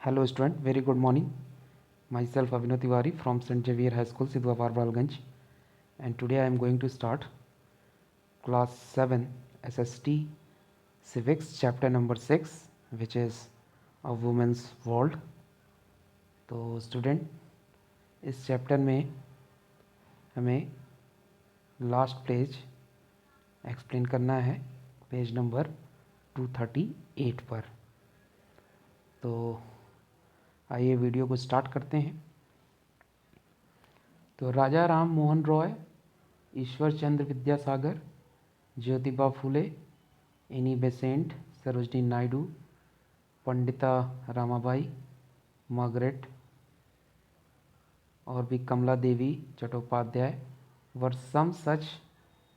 Hello student, very good morning. Myself Abhinav Tiwari from St. Xavier High School, Sidhwa Parbalganj, and today I am going to start class 7 SST Civics chapter number 6, which is a women's world. तो student, इस chapter में हमें last page explain करना है, page number 238 पर। तो आइए video को स्टार्ट करते हैं। तो राजा Ram Mohan Roy, Ishwar Chandra Vidyasagar, Jyotiba Phule, Annie Besant, Sarojini Naidu, Pandita Ramabai, Margaret और भी कमला देवी चट्टोपाध्याय वर सम सच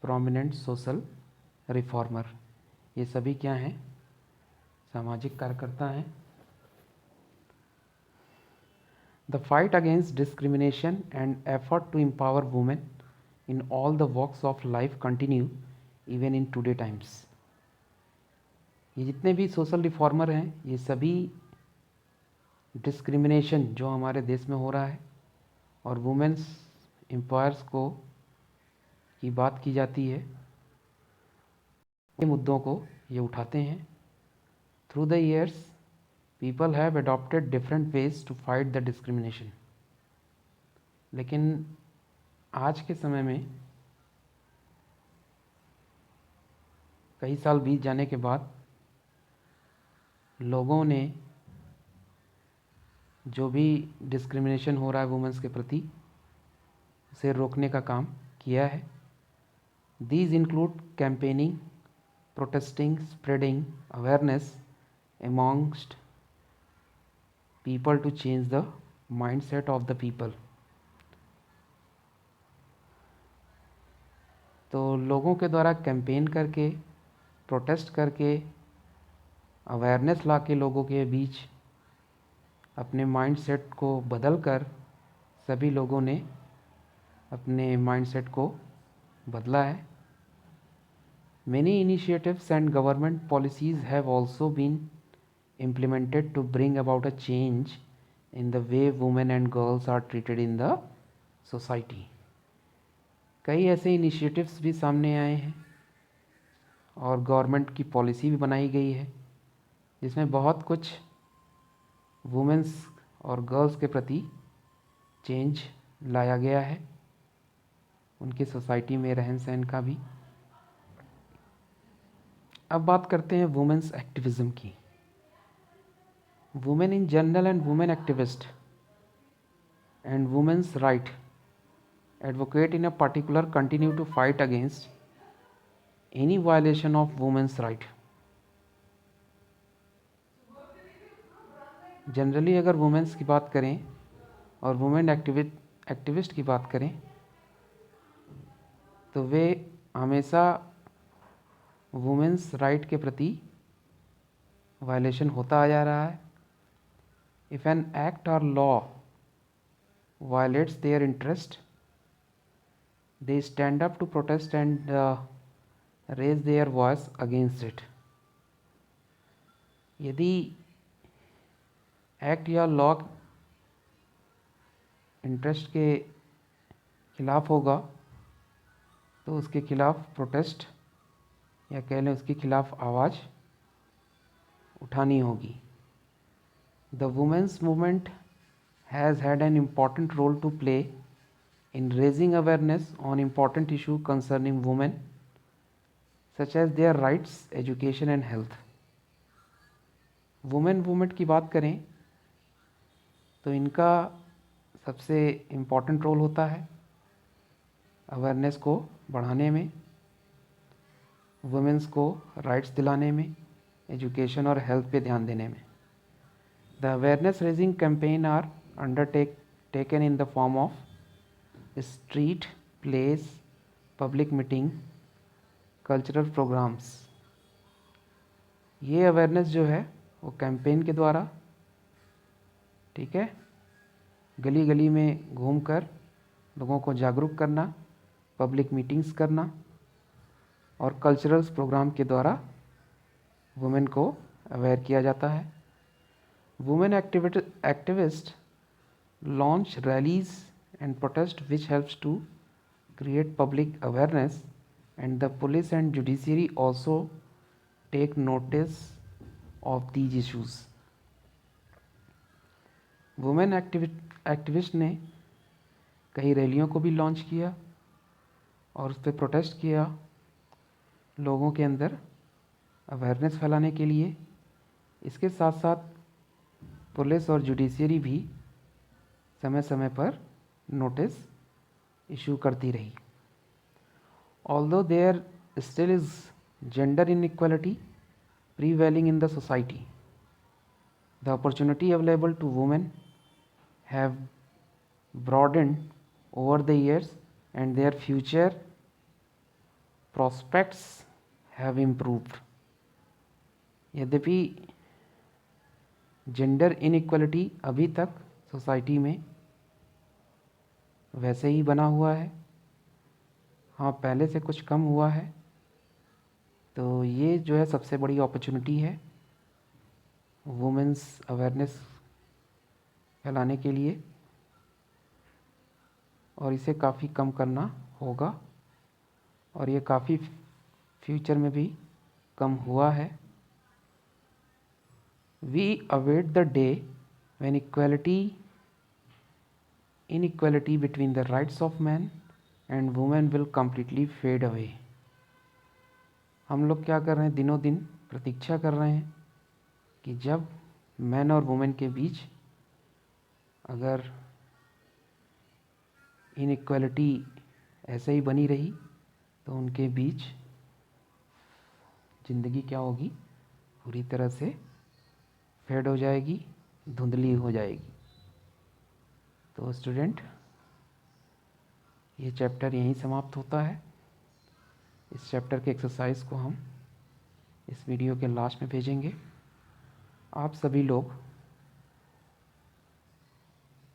प्रोमिनेंट सोशल रिफॉर्मर। ये सभी क्या हैं? सामाजिक कार्यकर्ता हैं। The fight against discrimination and effort to empower women in all the walks of life continue even in today times. ये जितने भी सोशल रिफॉर्मर हैं, ये सभी डिस्क्रिमिनेशन जो हमारे देश में हो रहा है और वुमेन्स एम्पायर्स को की बात की जाती है, ये मुद्दों को ये उठाते हैं। Through the years people have adopted different ways to fight the discrimination. लेकिन आज के समय में कई साल बीत जाने के बाद लोगों ने जो भी डिस्क्रिमिनेशन हो रहा है वुमेन्स के प्रति, उसे रोकने का काम किया है। These include campaigning, protesting, spreading awareness amongst people to change the mindset of the people. तो लोगों के द्वारा कैंपेन करके, प्रोटेस्ट करके, अवेयरनेस ला के लोगों के बीच अपने माइंडसेट को बदलकर सभी लोगों ने अपने माइंडसेट को बदला है। Many initiatives and government policies have also been implemented to bring about a change in the way women and girls are treated in the society. कई ऐसे इनिशिएटिव्स भी सामने आए हैं और गवर्नमेंट की पॉलिसी भी बनाई गई है जिसमें बहुत कुछ वुमेन्स और गर्ल्स के प्रति चेंज लाया गया है, उनकी सोसाइटी में रहन सहन का भी। अब बात करते हैं वुमेन्स एक्टिविज़म की। Women in general and women activists and women's right advocate in a particular continue to fight against any violation of women's right. Generally अगर वुमेन्स की बात करें और वुमेन एक्टिविस्ट की बात करें तो वे हमेशा वुमेन्स राइट के प्रति वायलेशन होता आ जा रहा है। If an act or law violates their interest, they stand up to protest and raise their voice against it. यदि एक्ट या लॉ इंटरेस्ट के खिलाफ होगा तो उसके खिलाफ प्रोटेस्ट या कह लें उसके खिलाफ आवाज़ उठानी होगी। The women's movement has had an important role to play in raising awareness on important issues concerning women, such as their rights, education and health. Women movement की बात करें तो इनका सबसे इम्पॉर्टेंट रोल होता है अवेयरनेस को बढ़ाने में, वुमेन्स को राइट्स दिलाने में, एजुकेशन और हेल्थ पे ध्यान देने में। The awareness raising campaign are undertaken in the form of street plays, public meeting, cultural programs. ये अवेयरनेस जो है वो कैंपेन के द्वारा, ठीक है, गली गली में घूमकर लोगों को जागरूक करना, पब्लिक मीटिंग्स करना और कल्चरल प्रोग्राम के द्वारा वुमेन को अवेयर किया जाता है। Women activists launch rallies and protest which helps to create public awareness, and the police and judiciary also take notice of these issues. Women activist ने कई रैलियों को भी लॉन्च किया और उस पर प्रोटेस्ट किया लोगों के अंदर अवेयरनेस फैलाने के लिए। इसके साथ साथ पुलिस और जुडिशरी भी समय समय पर नोटिस इशू करती रही। Although there still is gender inequality prevailing in the society, the opportunity available to women have broadened over the years and their future prospects have improved. यद्यपि जेंडर इनइक्वालिटी अभी तक society में वैसे ही बना हुआ है, हाँ पहले से कुछ कम हुआ है, तो ये जो है सबसे बड़ी अपॉर्चुनिटी है वुमेन्स अवेयरनेस फैलाने के लिए, और इसे काफ़ी कम करना होगा, और ये काफ़ी फ्यूचर में भी कम हुआ है। We await the day when inequality between the rights of men and women will completely fade away. हम लोग क्या कर रहे हैं, दिनों दिन प्रतीक्षा कर रहे हैं कि जब मैन और वुमेन के बीच अगर इनइक्वालिटी ऐसे ही बनी रही तो उनके बीच ज़िंदगी क्या होगी, पूरी तरह से फेड हो जाएगी, धुंधली हो जाएगी। तो स्टूडेंट, ये चैप्टर यहीं समाप्त होता है। इस चैप्टर के एक्सरसाइज को हम इस वीडियो के लास्ट में भेजेंगे। आप सभी लोग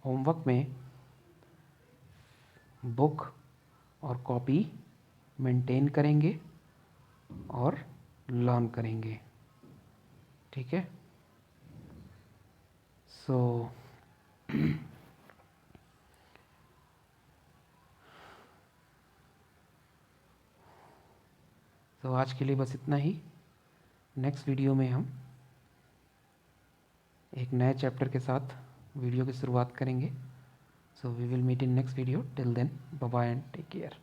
होमवर्क में बुक और कॉपी मेंटेन करेंगे और लर्न करेंगे, ठीक है। सो तो आज के लिए बस इतना ही। नेक्स्ट वीडियो में हम एक नए चैप्टर के साथ वीडियो की शुरुआत करेंगे। So we will meet in next video. Till then, bye bye and take care.